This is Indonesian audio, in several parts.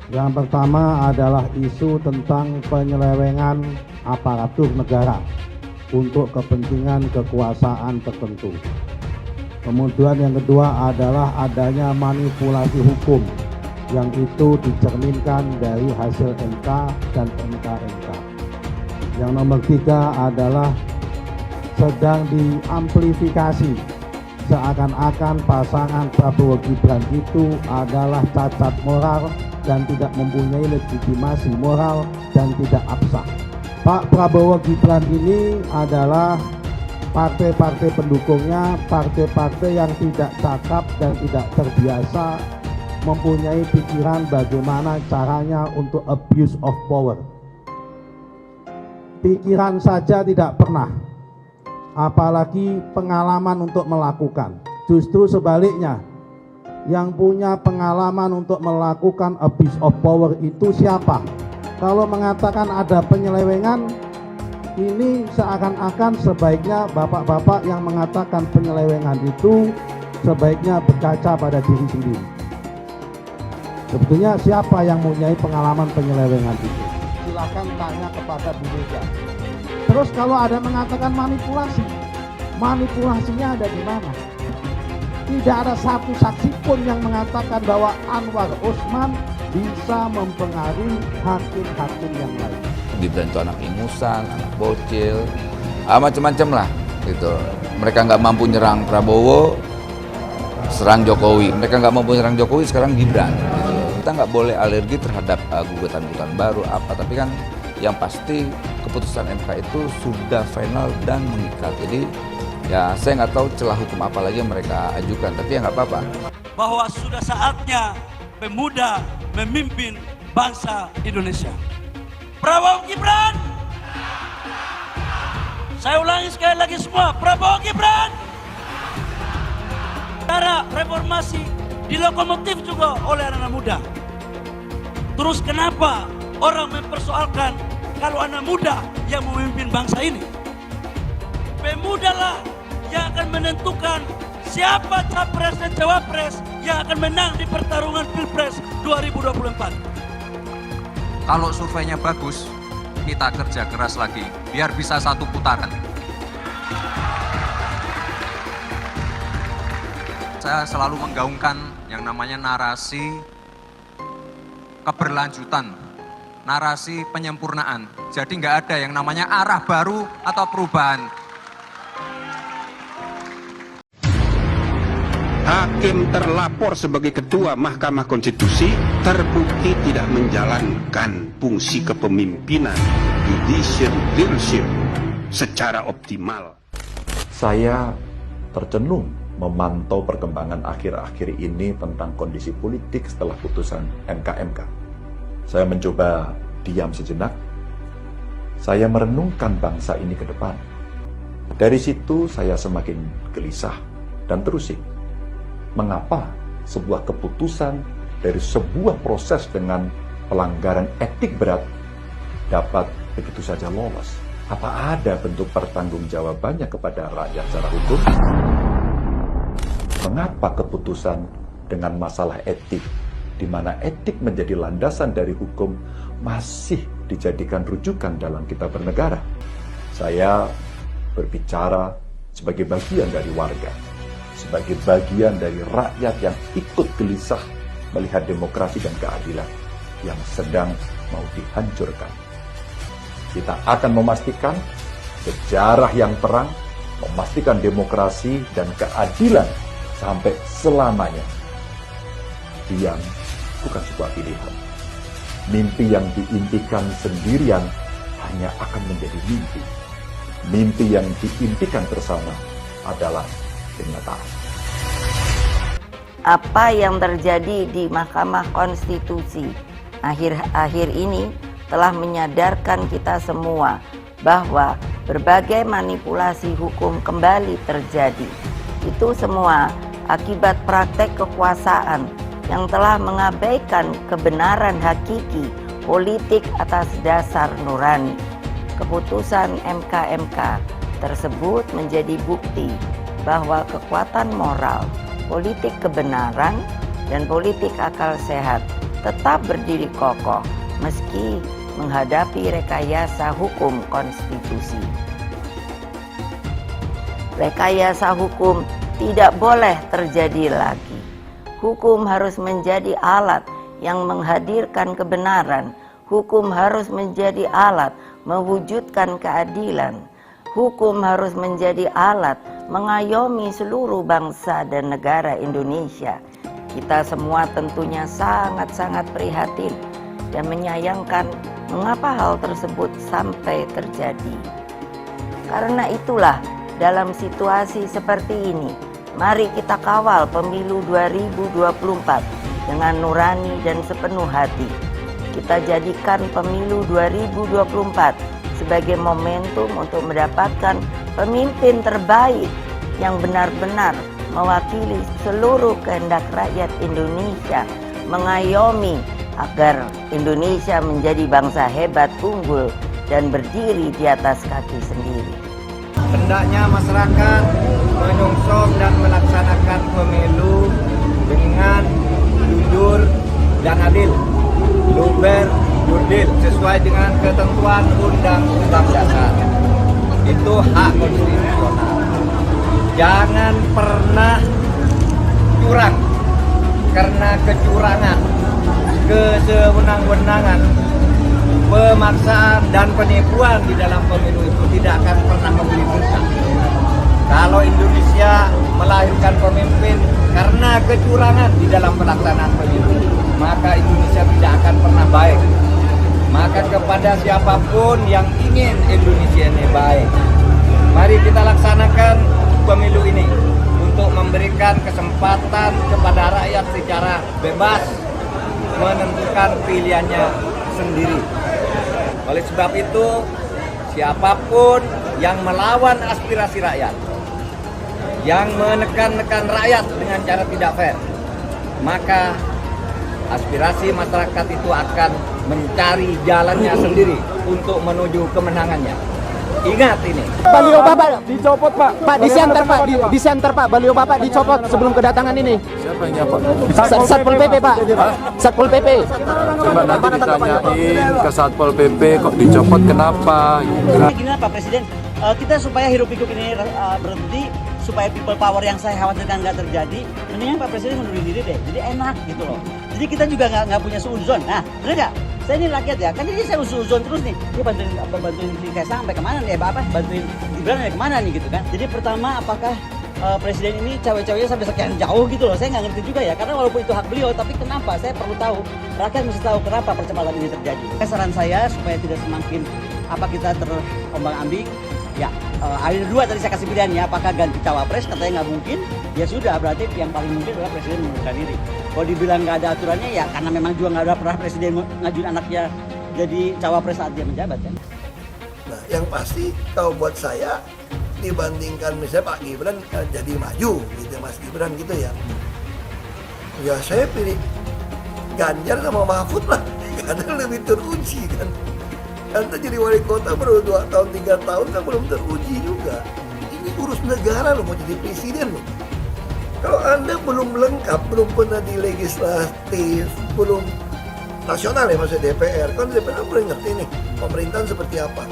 Yang pertama adalah isu tentang penyelewengan aparatur negara untuk kepentingan kekuasaan tertentu. Kemudian yang kedua adalah adanya manipulasi hukum yang itu dicerminkan dari hasil MK dan MK-MK. Yang nomor tiga adalah sedang diamplifikasi seakan-akan pasangan Prabowo Gibran itu adalah cacat moral dan tidak mempunyai legitimasi moral dan tidak absah. Pak Prabowo Gibran ini adalah partai-partai pendukungnya, partai-partai yang tidak cakap dan tidak terbiasa mempunyai pikiran bagaimana caranya untuk abuse of power. Pikiran saja tidak pernah, apalagi pengalaman untuk melakukan. Justru sebaliknya, yang punya pengalaman untuk melakukan abuse of power itu siapa? Kalau mengatakan ada penyelewengan, ini seakan-akan sebaiknya bapak-bapak yang mengatakan penyelewengan itu sebaiknya berkaca pada diri sendiri. Sebetulnya siapa yang mempunyai pengalaman penyelewengan itu? Silakan tanya kepada Bu Mega. Terus kalau ada mengatakan manipulasi, manipulasinya ada di mana? Tidak ada satu saksi pun yang mengatakan bahwa Anwar Usman bisa mempengaruhi hakim-hakim yang lain. Gibran itu anak ingusan, anak bocil, macam-macam lah gitu. Mereka nggak mampu nyerang Prabowo, serang Jokowi. Mereka nggak mampu nyerang Jokowi, sekarang Gibran. Gitu. Kita nggak boleh alergi terhadap gugatan-gugatan baru apa, tapi kan yang pasti keputusan MK itu sudah final dan mengikat. Jadi ya saya nggak tahu celah hukum apa lagi yang mereka ajukan, tapi ya nggak apa-apa. Bahwa sudah saatnya pemuda memimpin bangsa Indonesia. Prabowo Gibran. Saya ulangi sekali lagi semua, Prabowo Gibran. Cara reformasi dilokomotif juga oleh anak muda. Terus kenapa orang mempersoalkan kalau anak muda yang memimpin bangsa ini? Pemuda lah yang akan menentukan siapa capres dan cawapres yang akan menang di pertarungan Pilpres 2024. Kalau surveinya bagus, kita kerja keras lagi biar bisa satu putaran. Saya selalu menggaungkan yang namanya narasi keberlanjutan, narasi penyempurnaan. Jadi nggak ada yang namanya arah baru atau perubahan. Hakim terlapor sebagai ketua Mahkamah Konstitusi terbukti tidak menjalankan fungsi kepemimpinan judicial leadership secara optimal. Saya tercenung memantau perkembangan akhir-akhir ini tentang kondisi politik setelah putusan MK-MK. Saya mencoba diam sejenak. Saya merenungkan bangsa ini ke depan. Dari situ saya semakin gelisah dan terusik. Mengapa sebuah keputusan dari sebuah proses dengan pelanggaran etik berat dapat begitu saja lolos? Apa ada bentuk pertanggungjawabannya kepada rakyat secara hukum? Mengapa keputusan dengan masalah etik, di mana etik menjadi landasan dari hukum, masih dijadikan rujukan dalam kita bernegara? Saya berbicara sebagai bagian dari warga, sebagai bagian dari rakyat yang ikut gelisah melihat demokrasi dan keadilan yang sedang mau dihancurkan. Kita akan memastikan sejarah yang terang, memastikan demokrasi dan keadilan sampai selamanya. Diam bukan sebuah pilihan. Mimpi yang diimpikan sendirian hanya akan menjadi mimpi. Mimpi yang diimpikan bersama adalah kenyataan. Apa yang terjadi di Mahkamah Konstitusi akhir-akhir ini telah menyadarkan kita semua bahwa berbagai manipulasi hukum kembali terjadi. Itu semua akibat praktek kekuasaan yang telah mengabaikan kebenaran hakiki politik atas dasar nurani. Keputusan MK-MK tersebut menjadi bukti bahwa kekuatan moral, politik kebenaran, dan politik akal sehat tetap berdiri kokoh meski menghadapi rekayasa hukum konstitusi. Rekayasa hukum tidak boleh terjadi lagi. Hukum harus menjadi alat yang menghadirkan kebenaran. Hukum harus menjadi alat mewujudkan keadilan. Hukum harus menjadi alat mengayomi seluruh bangsa dan negara Indonesia. Kita semua tentunya sangat-sangat prihatin dan menyayangkan mengapa hal tersebut sampai terjadi. Karena itulah, dalam situasi seperti ini, mari kita kawal pemilu 2024 dengan nurani dan sepenuh hati. Kita jadikan pemilu 2024 sebagai momentum untuk mendapatkan pemimpin terbaik yang benar-benar mewakili seluruh kehendak rakyat Indonesia, mengayomi agar Indonesia menjadi bangsa hebat, unggul, dan berdiri di atas kaki sendiri. Hendaknya masyarakat menyongsong dan melaksanakan pemilu dengan jujur dan adil, luber, jurdil, sesuai dengan ketentuan Undang-Undang Dasar. Itu hak konstitusional. Jangan pernah curang, karena kecurangan, kesewenang-wenangan, pemaksaan dan penipuan di dalam pemilu itu tidak akan pernah memberi berkah. Kalau Indonesia melahirkan pemimpin karena kecurangan di dalam pelaksanaan pemilu, maka Indonesia tidak akan pernah baik. Maka kepada siapapun yang ingin Indonesia ini baik, mari kita laksanakan pemilu ini untuk memberikan kesempatan kepada rakyat secara bebas menentukan pilihannya sendiri. Oleh sebab itu, siapapun yang melawan aspirasi rakyat, yang menekan-nekan rakyat dengan cara tidak fair, maka aspirasi masyarakat itu akan mencari jalannya sendiri untuk menuju kemenangannya. Ingat ini. Baliho Bapak dicopot, Pak. Pak, di center, Pak. Di center, Pak. Baliho Bapak dicopot sebelum kedatangan ini. Siapa yang nyapa? Satpol PP, Pak. Satpol PP. Coba nanti ditanyain ke Satpol PP kok dicopot kenapa? Gini Pak Presiden, kita supaya hiruk-pikuk ini berhenti, supaya people power yang saya khawatirkan nggak terjadi, mendingan Pak Presiden mundurin diri deh. Jadi enak gitu loh. Jadi kita juga nggak punya suuzon. Nah, bener nggak? Saya ini rakyat ya, kan jadi saya uzon terus nih. Dia bantuin si Kaisang sampai kemana nih, Bapak? Bantuin Gibran sampai kemana nih gitu kan? Jadi pertama, apakah presiden ini cawe-cawenya sampai sekian jauh gitu loh? Saya nggak ngerti juga ya, karena walaupun itu hak beliau, tapi kenapa? Saya perlu tahu. Rakyat mesti tahu kenapa percepatan ini terjadi. Saran saya supaya tidak semakin kita terombang-ambing. Ya, ada dua tadi saya kasih pilihan ya, apakah ganti cawapres, katanya nggak mungkin, ya sudah, berarti yang paling mungkin adalah presiden mengundurkan diri. Kalau dibilang nggak ada aturannya, ya karena memang juga nggak ada pernah presiden ngajuin anaknya jadi cawapres saat dia menjabat kan. Nah, yang pasti kalau buat saya, dibandingkan misalnya Pak Gibran jadi maju gitu, Mas Gibran gitu ya, ya saya pilih Ganjar sama Mahfud lah, karena lebih teruji kan. Anda jadi wali kota baru 2 tahun, 3 tahun kan belum teruji juga. Ini urus negara loh, mau jadi presiden loh. Kalau Anda belum lengkap, belum pernah di legislatif, belum nasional ya maksudnya DPR, kan DPR belum ngerti nih pemerintahan seperti apa.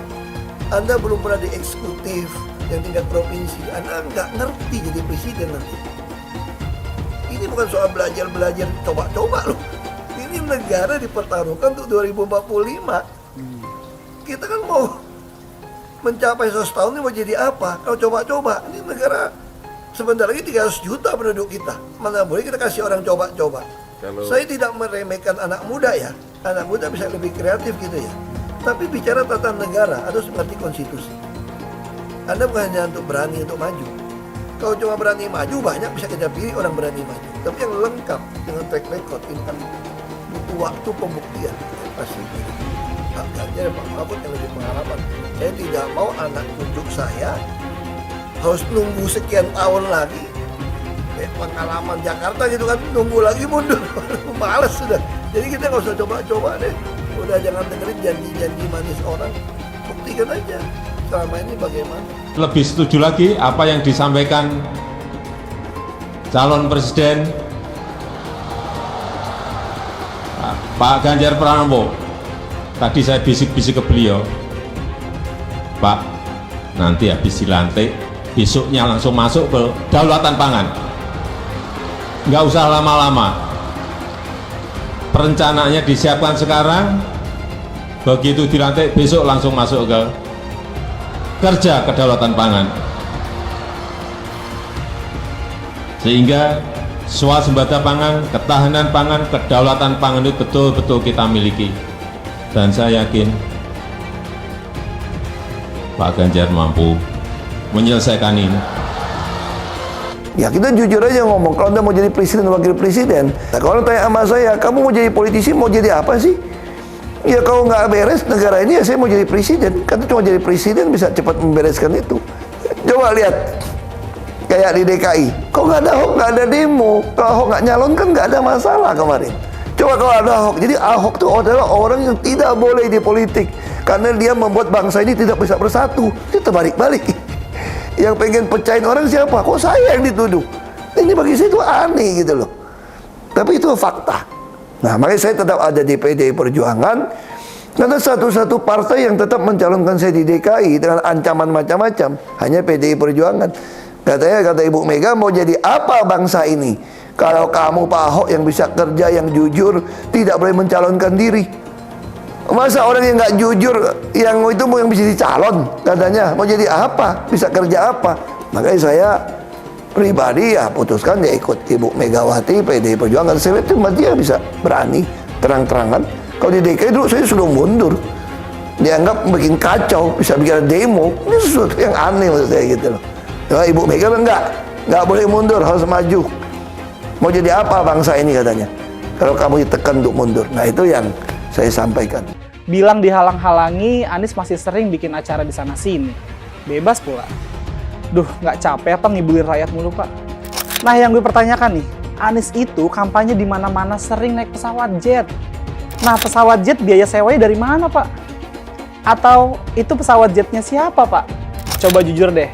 Anda belum pernah di eksekutif yang tingkat provinsi, Anda nggak ngerti jadi presiden nanti. Ini bukan soal belajar coba-coba loh. Ini negara dipertaruhkan untuk 2045. Kita kan mau mencapai 100 tahun ini mau jadi apa? Kalau coba-coba, ini negara sebentar lagi 300 juta penduduk kita. Mana boleh kita kasih orang coba-coba. Saya tidak meremehkan anak muda ya. Anak muda bisa lebih kreatif gitu ya. Tapi bicara tata negara, harus mengerti konstitusi. Anda bukan hanya untuk berani untuk maju. Kalau cuma berani maju, banyak bisa kita pilih orang berani maju. Tapi yang lengkap dengan track record, ini kan butuh waktu pembuktian. Pasti Ganjar Pak Mahfud yang lebih pengalaman. Saya tidak mau anak cucu saya harus nunggu sekian tahun lagi. Pengalaman Jakarta gitu kan, nunggu lagi mundur. Males sudah. Jadi kita nggak usah coba-coba deh. Udah jangan dengerin janji-janji manis orang. Buktikan aja selama ini bagaimana. Lebih setuju lagi apa yang disampaikan calon presiden Pak Ganjar Pranowo, tadi saya bisik-bisik ke beliau, Pak, nanti habis dilantik, besoknya langsung masuk ke kedaulatan pangan. Nggak usah lama-lama. Perencanaannya disiapkan sekarang, begitu dilantik besok langsung masuk ke kerja kedaulatan pangan. Sehingga swasembada pangan, ketahanan pangan, kedaulatan pangan itu betul-betul kita miliki. Dan saya yakin Pak Ganjar mampu menyelesaikan ini. Ya kita jujur aja ngomong, kalau Anda mau jadi presiden dan wakil presiden, nah, kalau tanya sama saya, kamu mau jadi politisi, mau jadi apa sih? Ya kalau nggak beres negara ini, ya saya mau jadi presiden. Kan cuma jadi presiden bisa cepat membereskan itu. Coba lihat, kayak di DKI, kok nggak ada Ahok, nggak ada demo. Kalau Ahok nggak nyalon kan nggak ada masalah kemarin. Coba kalau ada Ahok, jadi Ahok itu adalah orang yang tidak boleh di politik. Karena dia membuat bangsa ini tidak bisa bersatu. Itu terbalik-balik. Yang pengen pecahin orang siapa? Kok saya yang dituduh? Ini bagi saya itu aneh gitu loh. Tapi itu fakta. Nah, makanya saya tetap ada di PDI Perjuangan. Karena satu-satu partai yang tetap mencalonkan saya di DKI dengan ancaman macam-macam hanya PDI Perjuangan. Katanya, kata Ibu Mega, mau jadi apa bangsa ini? Kalau kamu Pak Ahok yang bisa kerja, yang jujur, tidak boleh mencalonkan diri. Masa orang yang nggak jujur, yang itu mau yang bisa dicalon, katanya mau jadi apa, bisa kerja apa? Makanya saya pribadi ya putuskan ya ikut Ibu Megawati, PDI Perjuangan. Saya itu dia bisa berani terang-terangan. Kalau di DKI dulu saya sudah mundur, dianggap bikin kacau, bisa bikin demo. Ini sesuatu yang aneh menurut saya gitu loh. Ya, Ibu Mega nggak boleh mundur, harus maju. Mau jadi apa bangsa ini katanya? Kalau kamu ditekan untuk mundur, nah itu yang saya sampaikan. Bilang dihalang-halangi, Anies masih sering bikin acara di sana-sini. Bebas pula. Duh, nggak capek apa ngibulin rakyat mulu, Pak? Nah, yang gue pertanyakan nih, Anies itu kampanye di mana-mana sering naik pesawat jet. Nah, pesawat jet biaya sewanya dari mana, Pak? Atau itu pesawat jetnya siapa, Pak? Coba jujur deh.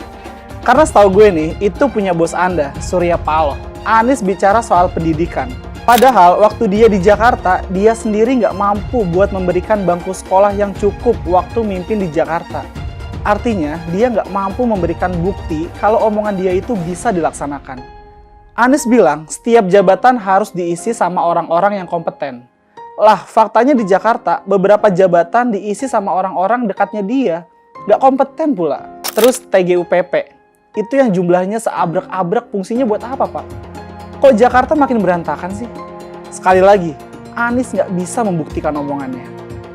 Karena setahu gue nih, itu punya bos Anda, Surya Paloh. Anies bicara soal pendidikan. Padahal waktu dia di Jakarta, dia sendiri nggak mampu buat memberikan bangku sekolah yang cukup waktu mimpin di Jakarta. Artinya, dia nggak mampu memberikan bukti kalau omongan dia itu bisa dilaksanakan. Anies bilang, setiap jabatan harus diisi sama orang-orang yang kompeten. Lah, faktanya di Jakarta, beberapa jabatan diisi sama orang-orang dekatnya dia. Nggak kompeten pula. Terus TGUPP, itu yang jumlahnya seabrek-abrek, fungsinya buat apa, Pak? Kok Jakarta makin berantakan sih? Sekali lagi, Anies nggak bisa membuktikan omongannya.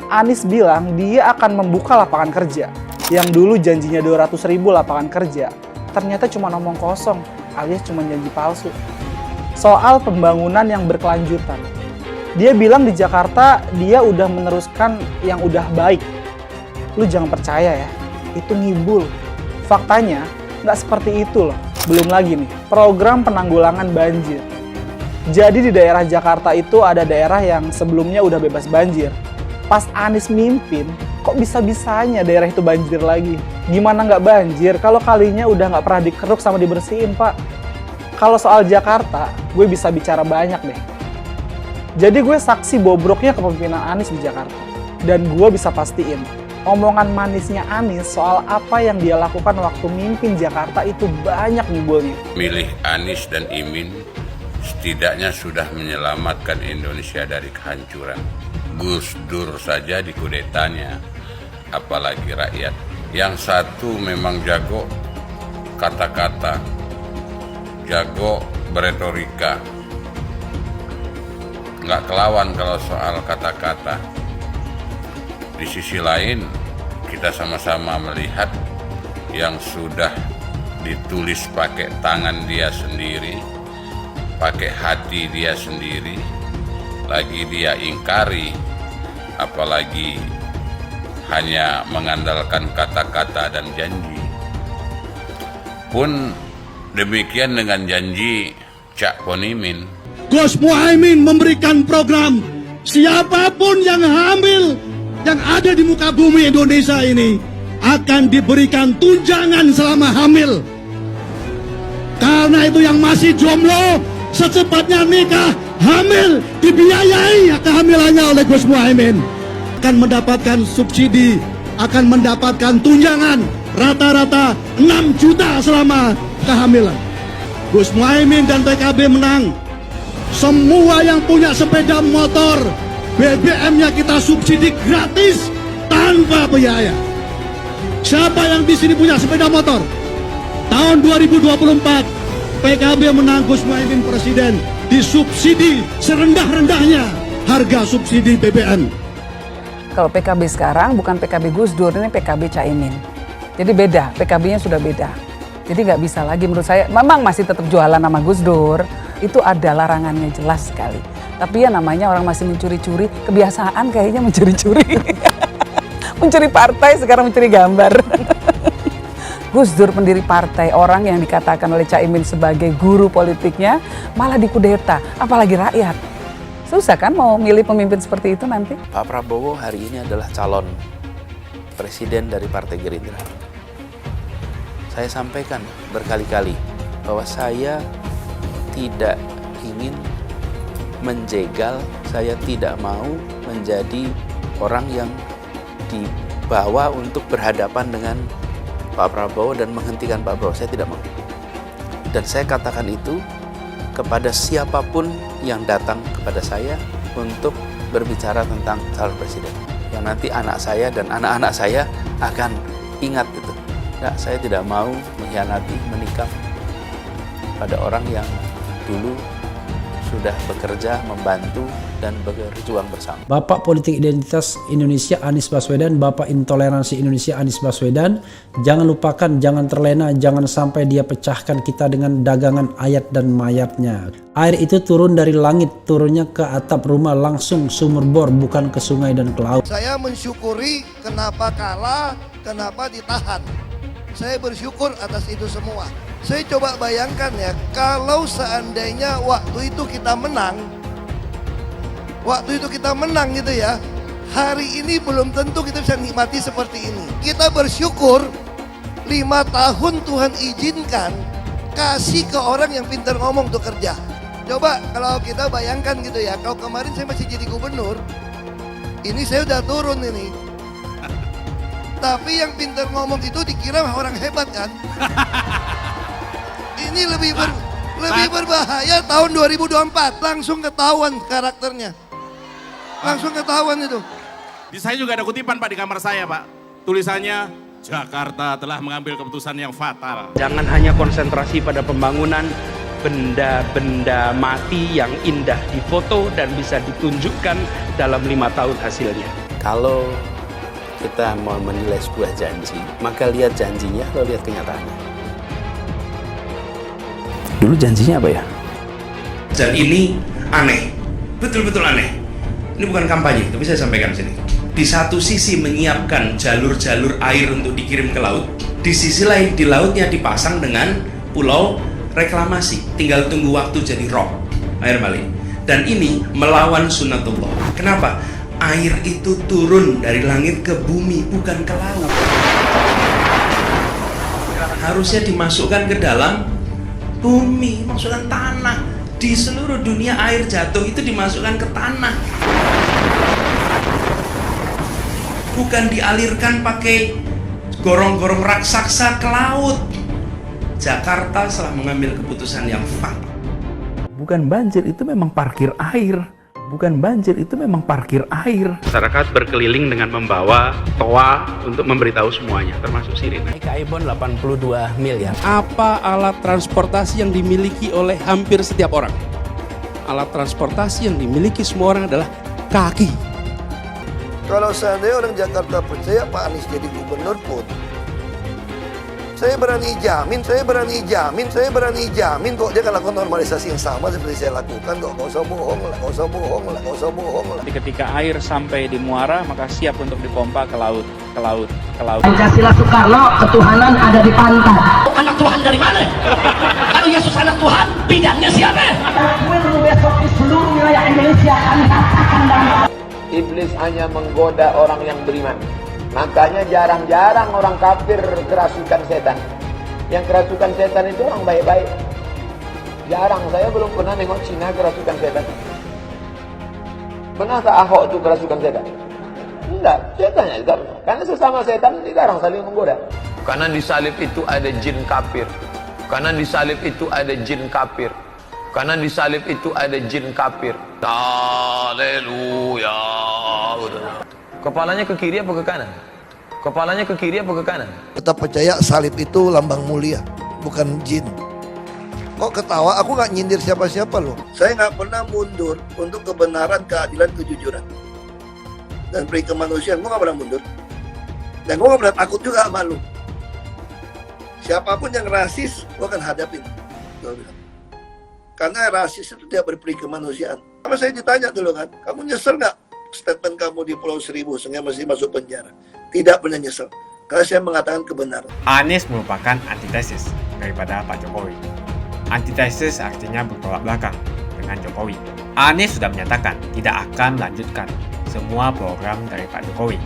Anies bilang dia akan membuka lapangan kerja. Yang dulu janjinya 200.000 lapangan kerja, ternyata cuma omong kosong, alias cuma janji palsu. Soal pembangunan yang berkelanjutan. Dia bilang di Jakarta dia udah meneruskan yang udah baik. Lu jangan percaya ya, itu ngibul. Faktanya nggak seperti itu loh. Belum lagi nih, program penanggulangan banjir. Jadi di daerah Jakarta itu ada daerah yang sebelumnya udah bebas banjir. Pas Anies mimpin, kok bisa-bisanya daerah itu banjir lagi? Gimana nggak banjir kalau kalinya udah nggak pernah dikeruk sama dibersihin, Pak? Kalau soal Jakarta, gue bisa bicara banyak deh. Jadi gue saksi bobroknya kepemimpinan Anies di Jakarta. Dan gue bisa pastiin, omongan manisnya Anies soal apa yang dia lakukan waktu mimpin Jakarta itu banyak ngibulnya. Milih Anies dan Imin setidaknya sudah menyelamatkan Indonesia dari kehancuran. Gus Dur saja dikudetanya, apalagi rakyat. Yang satu memang jago kata-kata, jago beretorika, nggak kelawan kalau soal kata-kata. Di sisi lain, kita sama-sama melihat yang sudah ditulis pakai tangan dia sendiri, pakai hati dia sendiri, lagi dia ingkari, apalagi hanya mengandalkan kata-kata dan janji. Pun demikian dengan janji Cak Ponimin. Gus Muhaimin memberikan program siapapun yang hamil yang ada di muka bumi Indonesia ini akan diberikan tunjangan selama hamil. Karena itu yang masih jomblo secepatnya nikah, hamil dibiayai kehamilannya oleh Gus Muhaimin, akan mendapatkan subsidi, akan mendapatkan tunjangan rata-rata 6 juta selama kehamilan. Gus Muhaimin dan PKB menang. Semua yang punya sepeda motor, BBM-nya kita subsidi gratis tanpa biaya. Siapa yang di sini punya sepeda motor? Tahun 2024 PKB menang, Gus Muhaimin presiden, disubsidi serendah-rendahnya harga subsidi BBM. Kalau PKB sekarang bukan PKB Gus Dur, ini PKB Caimin. Jadi beda, PKB-nya sudah beda. Jadi nggak bisa lagi menurut saya, memang masih tetap jualan nama Gus Dur, itu ada larangannya jelas sekali. Tapi ya namanya orang masih mencuri-curi, kebiasaan kayaknya mencuri-curi. Mencuri partai, sekarang mencuri gambar. Gus Dur pendiri partai, orang yang dikatakan oleh Caimin sebagai guru politiknya, malah dikudeta, apalagi rakyat. Susah kan mau milih pemimpin seperti itu nanti? Pak Prabowo hari ini adalah calon presiden dari Partai Gerindra. Saya sampaikan berkali-kali bahwa saya tidak ingin menjegal, saya tidak mau menjadi orang yang dibawa untuk berhadapan dengan Pak Prabowo dan menghentikan Pak Prabowo. Saya tidak mau. Dan saya katakan itu kepada siapapun yang datang kepada saya untuk berbicara tentang calon presiden. Yang nanti anak saya dan anak-anak saya akan ingat itu. Ya, saya tidak mau mengkhianati, menikam pada orang yang dulu sudah bekerja, membantu, dan berjuang bersama. Bapak Politik Identitas Indonesia Anies Baswedan, Bapak Intoleransi Indonesia Anies Baswedan, jangan lupakan, jangan terlena, jangan sampai dia pecahkan kita dengan dagangan ayat dan mayatnya. Air itu turun dari langit, turunnya ke atap rumah langsung sumur bor, bukan ke sungai dan ke laut. Saya mensyukuri kenapa kalah, kenapa ditahan. Saya bersyukur atas itu semua. Saya coba bayangkan ya, kalau seandainya waktu itu kita menang gitu ya, hari ini belum tentu kita bisa nikmati seperti ini. Kita bersyukur 5 tahun Tuhan izinkan kasih ke orang yang pintar ngomong untuk kerja. Coba kalau kita bayangkan gitu ya, kalau kemarin saya masih jadi gubernur, ini saya udah turun ini. Tapi yang pintar ngomong itu dikira orang hebat kan? Ini lebih berbahaya tahun 2024, langsung ketahuan karakternya. Langsung ketahuan itu. Saya juga ada kutipan Pak di kamar saya Pak. Tulisannya, Jakarta telah mengambil keputusan yang fatal. Jangan hanya konsentrasi pada pembangunan benda-benda mati yang indah difoto dan bisa ditunjukkan dalam 5 tahun hasilnya. Kalau kita mau menilai sebuah janji, maka lihat janjinya, lalu lihat kenyataannya. Dulu janjinya apa ya? Dan ini aneh, betul-betul aneh. Ini bukan kampanye, tapi saya sampaikan di sini. Di satu sisi menyiapkan jalur-jalur air untuk dikirim ke laut, di sisi lain di lautnya dipasang dengan pulau reklamasi, tinggal tunggu waktu jadi rob, air malin. Dan ini melawan sunnatullah. Kenapa? Air itu turun dari langit ke bumi, bukan ke laut. Harusnya dimasukkan ke dalam bumi, masukkan tanah. Di seluruh dunia air jatuh itu dimasukkan ke tanah. Bukan dialirkan pakai gorong-gorong raksasa ke laut. Jakarta telah mengambil keputusan yang fatal. Bukan banjir, itu memang parkir air. Bukan banjir, itu memang parkir air. Masyarakat berkeliling dengan membawa toa untuk memberitahu semuanya, termasuk sirine. Kaibon 82 miliar. Apa alat transportasi yang dimiliki oleh hampir setiap orang? Alat transportasi yang dimiliki semua orang adalah kaki. Kalau seandainya orang Jakarta percaya Pak Anies jadi gubernur pun, saya berani jamin kok dia akan lakukan normalisasi yang sama seperti saya lakukan kok. Gak usah bohong lah. Ketika air sampai di muara, maka siap untuk dipompa ke laut. Pancasila Soekarno, ketuhanan ada di pantai. Anak Tuhan dari mana? Kalau Yesus anak Tuhan, bidangnya siapa? Besok di seluruh wilayah Indonesia kami katakan dan Iblis hanya menggoda orang yang beriman. Makanya jarang-jarang orang kafir kerasukan setan. Yang kerasukan setan itu orang baik-baik. Jarang, saya belum pernah nengok Cina kerasukan setan. Pernah tak Ahok itu kerasukan setan? Enggak, setannya tidak pernah. Karena sesama setan dilarang saling menggoda. Karena di salib itu ada jin kafir. Karena di salib itu ada jin kafir. Karena di salib itu ada jin kafir. Haleluya. Kepalanya ke kiri apa ke kanan? Kepalanya ke kiri apa ke kanan? Tetap percaya salib itu lambang mulia, bukan jin. Kok ketawa? Aku nggak nyindir siapa-siapa loh. Saya nggak pernah mundur untuk kebenaran, keadilan, kejujuran, dan peri kemanusiaan. Gue nggak pernah mundur. Dan gue nggak pernah takut juga sama lu. Siapapun yang rasis, gue akan hadapin. Gue bilang. Karena rasis itu tidak berperi kemanusiaan. Sama saya ditanya dulu kan, kamu nyesel nggak statement kamu di Pulau Seribu sehingga masih masuk penjara? Tidak pernah nyesel. Karena saya mengatakan kebenaran. Anies merupakan antitesis daripada Pak Jokowi. Antitesis artinya bertolak belakang dengan Jokowi. Anies sudah menyatakan tidak akan melanjutkan semua program dari Pak Jokowi.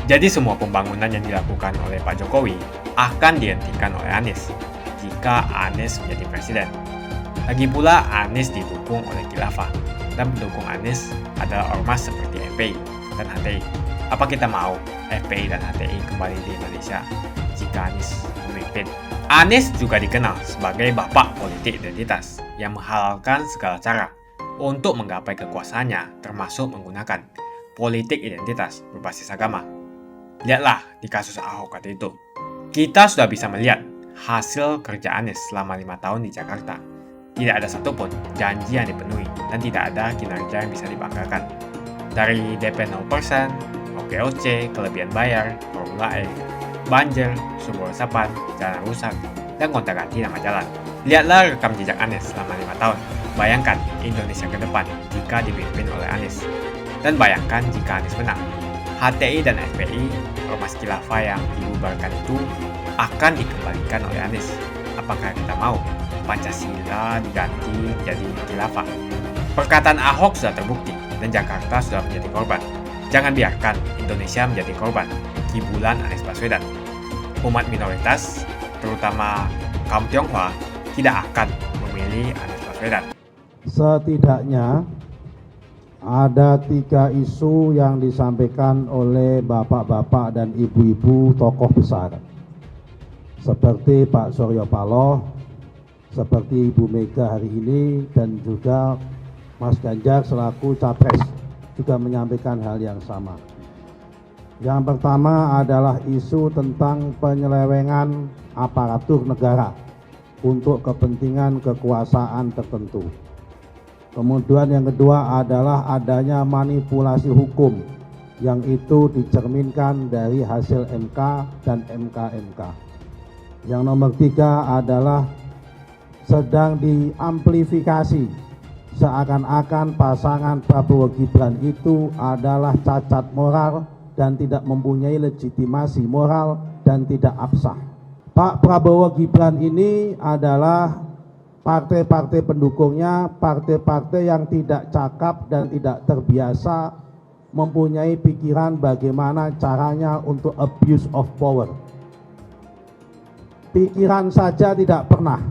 Jadi semua pembangunan yang dilakukan oleh Pak Jokowi akan dihentikan oleh Anies jika Anies menjadi presiden. Lagi pula Anies didukung oleh khilafah dan pendukung Anies adalah ormas seperti FPI dan HTI. Apa kita mau FPI dan HTI kembali di Indonesia jika Anies memimpin? Anies juga dikenal sebagai bapak politik identitas yang menghalalkan segala cara untuk menggapai kekuasaannya, termasuk menggunakan politik identitas berbasis agama. Lihatlah di kasus Ahok waktu itu. Kita sudah bisa melihat hasil kerja Anies selama 5 tahun di Jakarta. Tidak ada satupun janji yang dipenuhi dan tidak ada kinerja yang bisa dibanggakan. Dari DP 0%, OKOC, kelebihan bayar, Formula E, banjir, sumber resapan, jalan rusak, dan gonta-ganti nama jalan. Lihatlah rekam jejak Anies selama 5 tahun. Bayangkan Indonesia ke depan jika dipimpin oleh Anies. Dan bayangkan jika Anies menang. HTI dan FPI, ormas khilafah yang dibubarkan itu akan dikembalikan oleh Anies. Apakah kita mau Pancasila diganti jadi khilafah? Perkataan Ahok sudah terbukti dan Jakarta sudah menjadi korban. Jangan biarkan Indonesia menjadi korban kibulan Anies Baswedan. Umat minoritas, terutama kaum Tionghoa, tidak akan memilih Anies Baswedan. Setidaknya ada 3 isu yang disampaikan oleh bapak-bapak dan ibu-ibu tokoh besar. Seperti Pak Surya Paloh, seperti Ibu Mega hari ini, dan juga Mas Ganjar selaku Capres juga menyampaikan hal yang sama. Yang pertama adalah isu tentang penyelewengan aparatur negara untuk kepentingan kekuasaan tertentu. Kemudian yang kedua adalah adanya manipulasi hukum yang itu dicerminkan dari hasil MK dan MK-MK. Yang nomor 3 adalah sedang diamplifikasi seakan-akan pasangan Prabowo Gibran itu adalah cacat moral dan tidak mempunyai legitimasi moral dan tidak absah. Pak Prabowo Gibran ini adalah partai-partai pendukungnya, partai-partai yang tidak cakap dan tidak terbiasa mempunyai pikiran bagaimana caranya untuk abuse of power. Pikiran saja tidak pernah,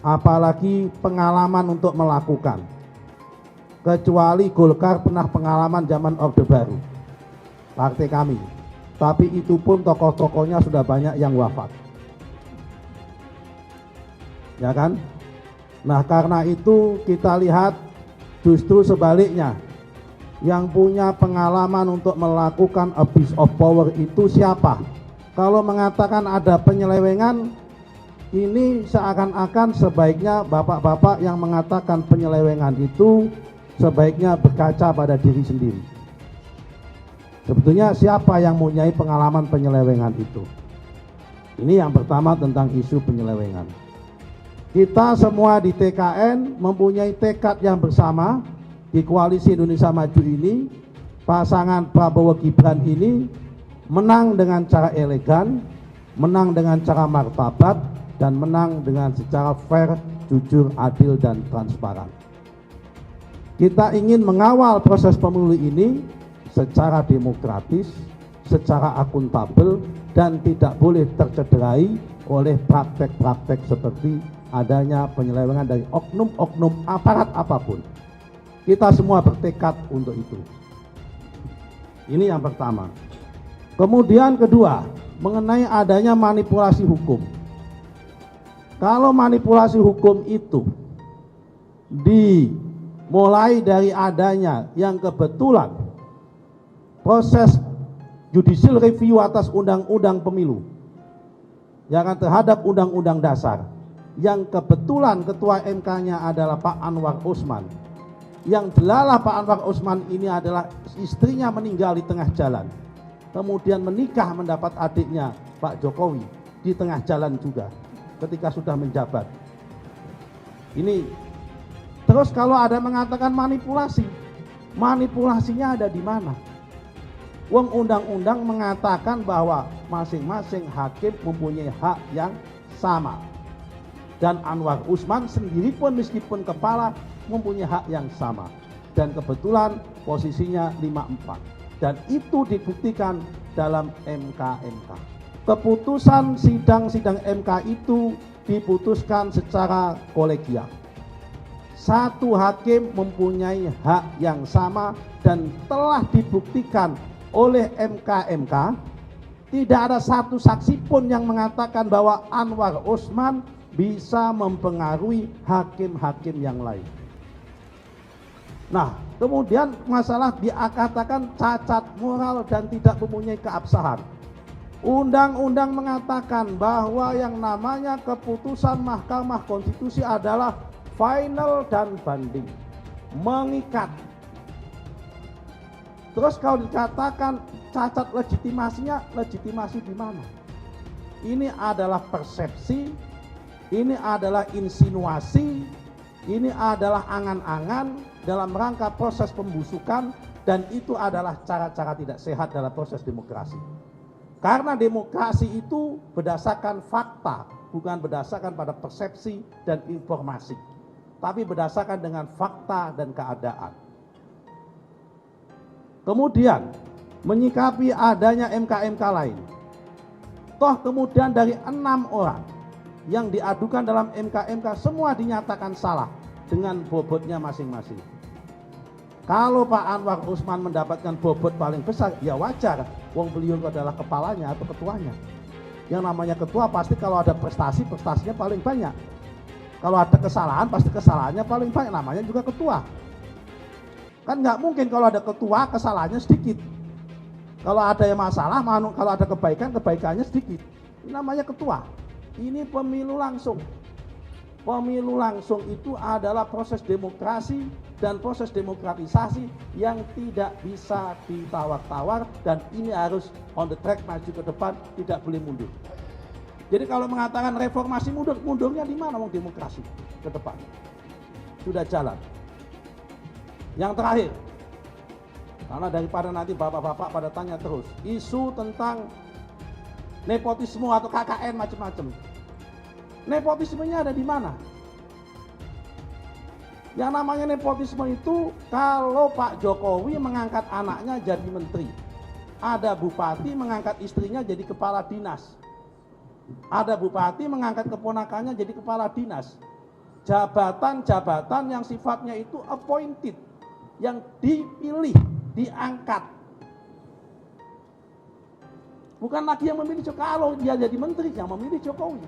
apalagi pengalaman untuk melakukan. Kecuali Golkar pernah pengalaman zaman Orde Baru, partai kami. Tapi itu pun tokoh-tokohnya sudah banyak yang wafat. Ya kan? Nah, karena itu kita lihat justru sebaliknya. Yang punya pengalaman untuk melakukan abuse of power itu siapa? Kalau mengatakan ada penyelewengan, ini seakan-akan sebaiknya bapak-bapak yang mengatakan penyelewengan itu sebaiknya berkaca pada diri sendiri. Sebetulnya siapa yang mempunyai pengalaman penyelewengan itu? Ini yang pertama tentang isu penyelewengan. Kita semua di TKN mempunyai tekad yang bersama di Koalisi Indonesia Maju ini, pasangan Prabowo Gibran ini menang dengan cara elegan, menang dengan cara martabat, dan menang dengan secara fair, jujur, adil, dan transparan. Kita ingin mengawal proses pemilu ini secara demokratis, secara akuntabel, dan tidak boleh tercederai oleh praktek-praktek seperti adanya penyelewengan dari oknum-oknum aparat apapun. Kita semua bertekad untuk itu. Ini yang pertama. Kemudian kedua, mengenai adanya manipulasi hukum. Kalau manipulasi hukum itu dimulai dari adanya yang kebetulan proses judicial review atas undang-undang pemilu yang terhadap undang-undang dasar, yang kebetulan ketua MK-nya adalah Pak Anwar Usman, yang delalah Pak Anwar Usman ini adalah istrinya meninggal di tengah jalan, kemudian menikah mendapat adiknya Pak Jokowi di tengah jalan juga ketika sudah menjabat. Ini terus kalau ada mengatakan manipulasi, manipulasinya ada di mana? Wong undang-undang mengatakan bahwa masing-masing hakim mempunyai hak yang sama. Dan Anwar Usman sendiri pun meskipun kepala mempunyai hak yang sama. Dan kebetulan posisinya 54. Dan itu dibuktikan dalam MK-MK. Keputusan sidang-sidang MK itu diputuskan secara kolegial. Satu hakim mempunyai hak yang sama dan telah dibuktikan oleh MK-MK, tidak ada satu saksi pun yang mengatakan bahwa Anwar Usman bisa mempengaruhi hakim-hakim yang lain. Nah, kemudian masalah dikatakan cacat moral dan tidak mempunyai keabsahan. Undang-undang mengatakan bahwa yang namanya keputusan Mahkamah Konstitusi adalah final dan banding, mengikat. Terus kalau dikatakan cacat legitimasinya, legitimasi di mana? Ini adalah persepsi, ini adalah insinuasi, ini adalah angan-angan dalam rangka proses pembusukan, dan itu adalah cara-cara tidak sehat dalam proses demokrasi. Karena demokrasi itu berdasarkan fakta, bukan berdasarkan pada persepsi dan informasi, tapi berdasarkan dengan fakta dan keadaan. Kemudian menyikapi adanya MK-MK lain. Toh kemudian dari 6 orang yang diadukan dalam MK-MK semua dinyatakan salah dengan bobotnya masing-masing. Kalau Pak Anwar Usman mendapatkan bobot paling besar, ya wajar, wong beliau adalah kepalanya atau ketuanya. Yang namanya ketua pasti kalau ada prestasi, prestasinya paling banyak. Kalau ada kesalahan, pasti kesalahannya paling banyak, namanya juga ketua. Kan nggak mungkin kalau ada ketua kesalahannya sedikit. Kalau ada yang masalah, kalau ada kebaikan, kebaikannya sedikit. Ini namanya ketua. Ini pemilu langsung. Pemilu langsung itu adalah proses demokrasi dan proses demokratisasi yang tidak bisa ditawar-tawar, dan ini harus on the track, maju ke depan, tidak boleh mundur. Jadi kalau mengatakan reformasi mundur, mundurnya di mana wong demokrasi ke depan? Sudah jalan. Yang terakhir, karena daripada nanti bapak-bapak pada tanya terus, isu tentang nepotisme atau KKN macam-macam. Nepotismenya ada di mana? Yang namanya nepotisme itu kalau Pak Jokowi mengangkat anaknya jadi menteri, ada bupati mengangkat istrinya jadi kepala dinas, ada bupati mengangkat keponakannya jadi kepala dinas. Jabatan-jabatan yang sifatnya itu appointed, yang dipilih, diangkat. Bukan lagi yang memilih Jokowi. Kalau dia jadi menteri, yang memilih Jokowi.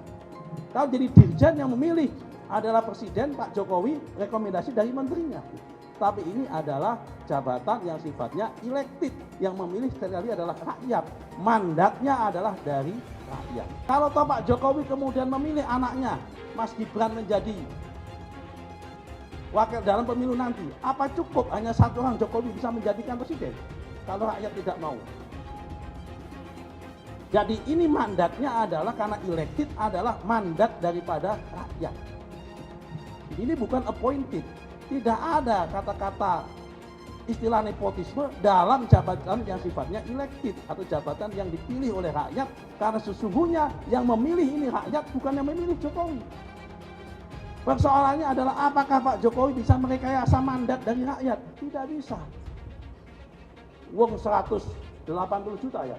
Kalau jadi dirjen, yang memilih adalah Presiden Pak Jokowi, rekomendasi dari menterinya. Tapi ini adalah jabatan yang sifatnya elected, yang memilih sekali adalah rakyat. Mandatnya adalah dari rakyat. Kalau toh Pak Jokowi kemudian memilih anaknya, Mas Gibran, menjadi wakil dalam pemilu nanti, apa cukup hanya satu orang Jokowi bisa menjadikan presiden kalau rakyat tidak mau? Jadi ini mandatnya adalah, karena elected adalah mandat daripada rakyat. Ini bukan appointed. Tidak ada kata-kata istilah nepotisme dalam jabatan yang sifatnya elected atau jabatan yang dipilih oleh rakyat, karena sesungguhnya yang memilih ini rakyat, bukan yang memilih Jokowi. Persoalannya adalah apakah Pak Jokowi bisa merekayasa mandat dari rakyat? Tidak bisa. Uang 180 juta ya?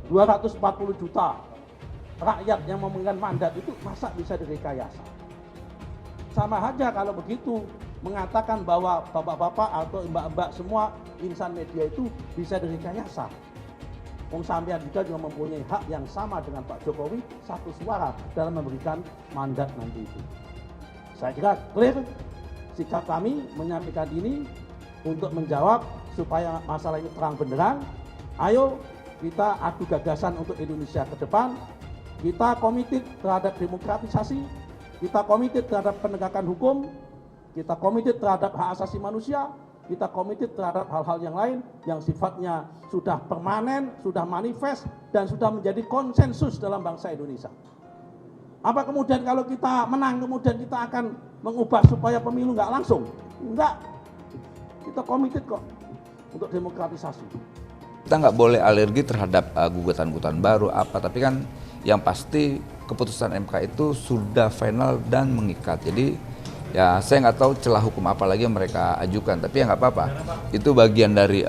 240 juta rakyat yang memegang mandat itu masa bisa direkayasa? Sama aja kalau begitu, mengatakan bahwa bapak-bapak atau mbak-mbak semua insan media itu bisa direkayasa. Wong sampean juga mempunyai hak yang sama dengan Pak Jokowi, satu suara dalam memberikan mandat nanti itu. Saya kira clear sikap kami menyampaikan ini untuk menjawab supaya masalah ini terang benderang. Ayo kita adu gagasan untuk Indonesia ke depan. Kita komited terhadap demokratisasi, kita komited terhadap penegakan hukum, kita komited terhadap hak asasi manusia, kita komited terhadap hal-hal yang lain yang sifatnya sudah permanen, sudah manifest, dan sudah menjadi konsensus dalam bangsa Indonesia. Apa kemudian kalau kita menang, kemudian kita akan mengubah supaya pemilu nggak langsung? Enggak. Kita komited kok untuk demokratisasi. Kita nggak boleh alergi terhadap gugatan-gugatan baru apa, tapi kan yang pasti keputusan MK itu sudah final dan mengikat. Jadi ya saya nggak tahu celah hukum apa lagi yang mereka ajukan, tapi ya nggak apa-apa. Itu bagian dari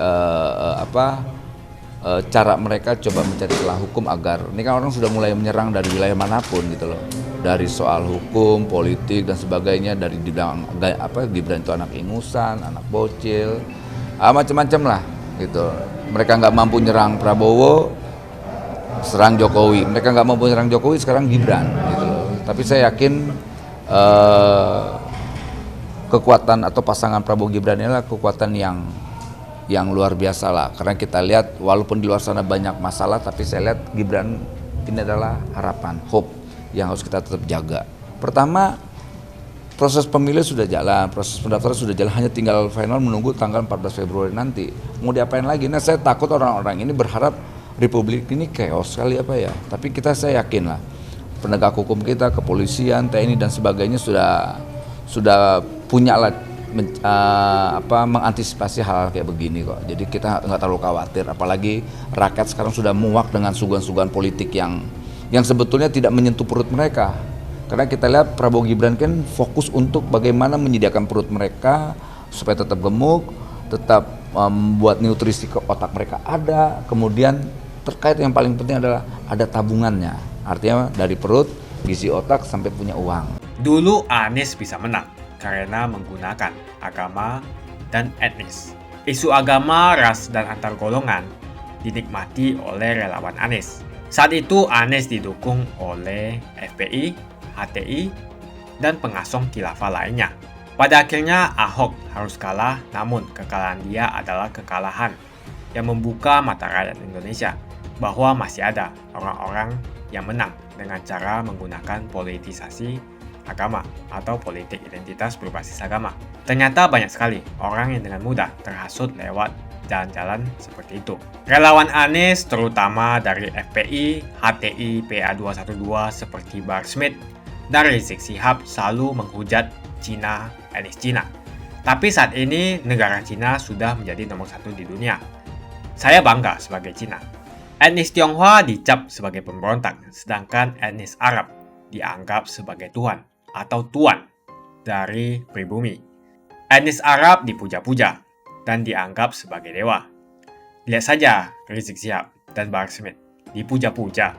cara mereka coba mencari celah hukum agar ini kan orang sudah mulai menyerang dari wilayah manapun gitu loh, dari soal hukum, politik dan sebagainya, dari dibilang Gibran itu anak ingusan, anak bocil, macam-macam lah gitu. Mereka nggak mampu nyerang Prabowo, serang Jokowi. Mereka nggak mampu nyerang Jokowi, sekarang Gibran gitu loh. Tapi saya yakin kekuatan atau pasangan Prabowo Gibran ini adalah kekuatan yang luar biasa lah. Karena kita lihat walaupun di luar sana banyak masalah, tapi saya lihat Gibran ini adalah harapan, hope yang harus kita tetap jaga. Pertama, proses pemilu sudah jalan, proses pendaftaran sudah jalan, hanya tinggal final menunggu tanggal 14 Februari nanti. Mau diapain lagi? Nah, saya takut orang-orang ini berharap Republik ini chaos kali apa ya. Tapi saya yakin lah, penegak hukum kita, kepolisian, TNI dan sebagainya sudah punya lah mengantisipasi hal-hal kayak begini kok. Jadi kita nggak terlalu khawatir, apalagi rakyat sekarang sudah muak dengan suguhan-suguhan politik yang sebetulnya tidak menyentuh perut mereka. Karena kita lihat Prabowo Gibran kan fokus untuk bagaimana menyediakan perut mereka supaya tetap gemuk, tetap membuat nutrisi ke otak mereka ada, kemudian terkait yang paling penting adalah ada tabungannya. Artinya dari perut, gizi otak sampai punya uang. Dulu Anies bisa menang karena menggunakan agama dan etnis. Isu agama, ras, dan antar golongan dinikmati oleh relawan Anies. Saat itu Anies didukung oleh FPI, HTI, dan pengasong khilafah lainnya. Pada akhirnya Ahok harus kalah, namun kekalahan dia adalah kekalahan yang membuka mata rakyat Indonesia bahwa masih ada orang-orang yang menang dengan cara menggunakan politisasi agama atau politik identitas berbasis agama. Ternyata banyak sekali orang yang dengan mudah terhasut lewat jalan-jalan seperti itu. Relawan Anies terutama dari FPI, HTI, PA212 seperti Bahar Smith dan Rizik Syihab selalu menghujat Cina, etnis Cina. Tapi saat ini negara Cina sudah menjadi nomor 1 di dunia. Saya bangga sebagai Cina. Etnis Tionghoa dicap sebagai pemberontak, sedangkan etnis Arab dianggap sebagai Tuhan atau tuan dari pribumi. Etnis Arab dipuja-puja dan dianggap sebagai dewa. Lihat saja Rizik Syihab dan Bahar Smith dipuja-puja,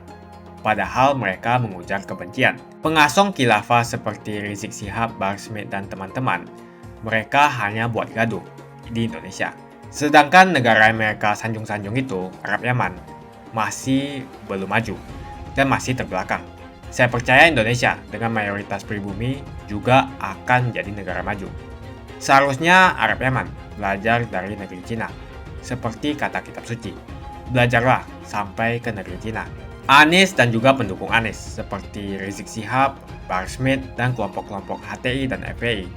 padahal mereka mengujar kebencian. Pengasong khilafah seperti Rizik Syihab, Bahar Smith, dan teman-teman, mereka hanya buat gaduh di Indonesia. Sedangkan negara yang mereka sanjung-sanjung itu, Arab Yaman, masih belum maju dan masih terbelakang. Saya percaya Indonesia dengan mayoritas pribumi juga akan menjadi negara maju. Seharusnya Arab Yaman belajar dari negeri Cina. Seperti kata kitab suci, belajarlah sampai ke negeri Cina. Anies dan juga pendukung Anies seperti Rizik Syihab, Bahar Smith, dan kelompok-kelompok HTI dan FPI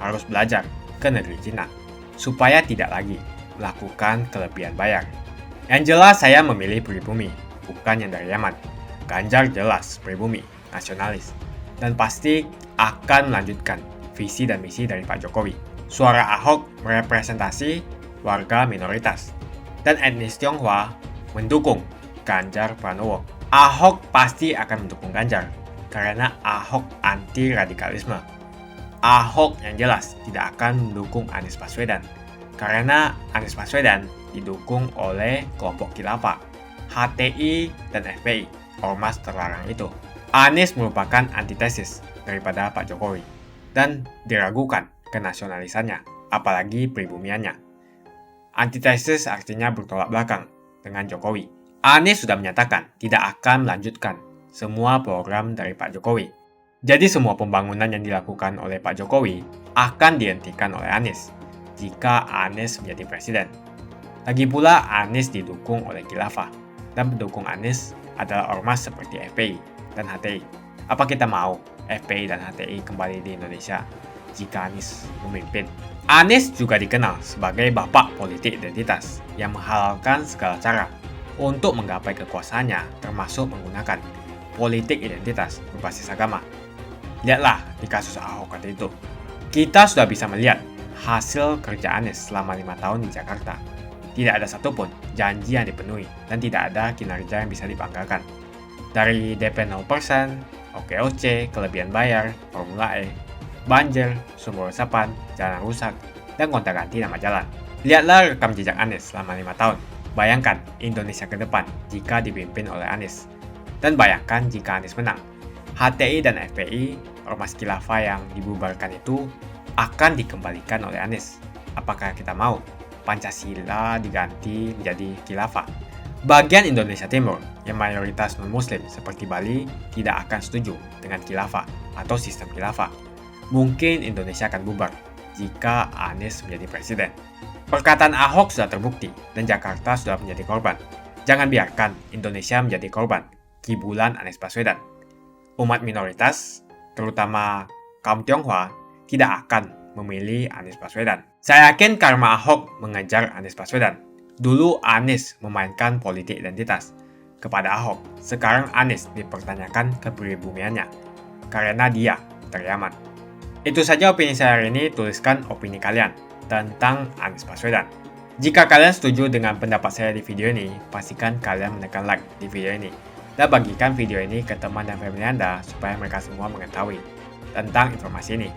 harus belajar ke negeri Cina supaya tidak lagi melakukan kelebihan bayar. Yang jelas saya memilih pribumi, bukan yang dari Yaman. Ganjar jelas pribumi, nasionalis, dan pasti akan melanjutkan visi dan misi dari Pak Jokowi. Suara Ahok merepresentasi warga minoritas, dan etnis Tionghoa mendukung Ganjar Pranowo. Ahok pasti akan mendukung Ganjar, karena Ahok anti radikalisme. Ahok yang jelas tidak akan mendukung Anies Baswedan, karena Anies Baswedan didukung oleh kelompok khilafah, HTI, dan FPI. Ormas terlarang itu. Anies merupakan antitesis daripada Pak Jokowi dan diragukan kenasionalisannya, apalagi pribumiannya. Antitesis artinya bertolak belakang dengan Jokowi. Anies sudah menyatakan tidak akan melanjutkan semua program dari Pak Jokowi. Jadi semua pembangunan yang dilakukan oleh Pak Jokowi akan dihentikan oleh Anies jika Anies menjadi presiden. Lagi pula Anies didukung oleh khilafah, dan pendukung Anies adalah ormas seperti FPI dan HTI. Apa kita mau FPI dan HTI kembali di Indonesia jika Anies memimpin? Anies juga dikenal sebagai bapak politik identitas yang menghalalkan segala cara untuk menggapai kekuasaannya, termasuk menggunakan politik identitas berbasis agama. Lihatlah di kasus Ahok waktu itu. Kita sudah bisa melihat hasil kerja Anies selama 5 tahun di Jakarta. Tidak ada satupun janji yang dipenuhi dan tidak ada kinerja yang bisa dibanggakan. Dari DP 0%, OKOC, kelebihan bayar, Formula E, banjir, sumber resapan, jalan rusak, dan gonta-ganti nama jalan. Lihatlah rekam jejak Anies selama 5 tahun. Bayangkan Indonesia ke depan jika dipimpin oleh Anies. Dan bayangkan jika Anies menang. HTI dan FPI, ormas khilafah yang dibubarkan itu, akan dikembalikan oleh Anies. Apakah kita mau Pancasila diganti menjadi khilafah? Bagian Indonesia Timur yang mayoritas non-muslim seperti Bali tidak akan setuju dengan khilafah atau sistem khilafah. Mungkin Indonesia akan bubar jika Anies menjadi presiden. Perkataan Ahok sudah terbukti dan Jakarta sudah menjadi korban. Jangan biarkan Indonesia menjadi korban kibulan Anies Baswedan. Umat minoritas, terutama kaum Tionghoa, tidak akan memilih Anies Baswedan. Saya yakin karma Ahok mengejar Anies Baswedan. Dulu Anies memainkan politik identitas kepada Ahok. Sekarang Anies dipertanyakan kepribumiannya karena dia teriaman. Itu saja opini saya hari ini. Tuliskan opini kalian tentang Anies Baswedan. Jika kalian setuju dengan pendapat saya di video ini, pastikan kalian menekan like di video ini dan bagikan video ini ke teman dan family Anda supaya mereka semua mengetahui tentang informasi ini.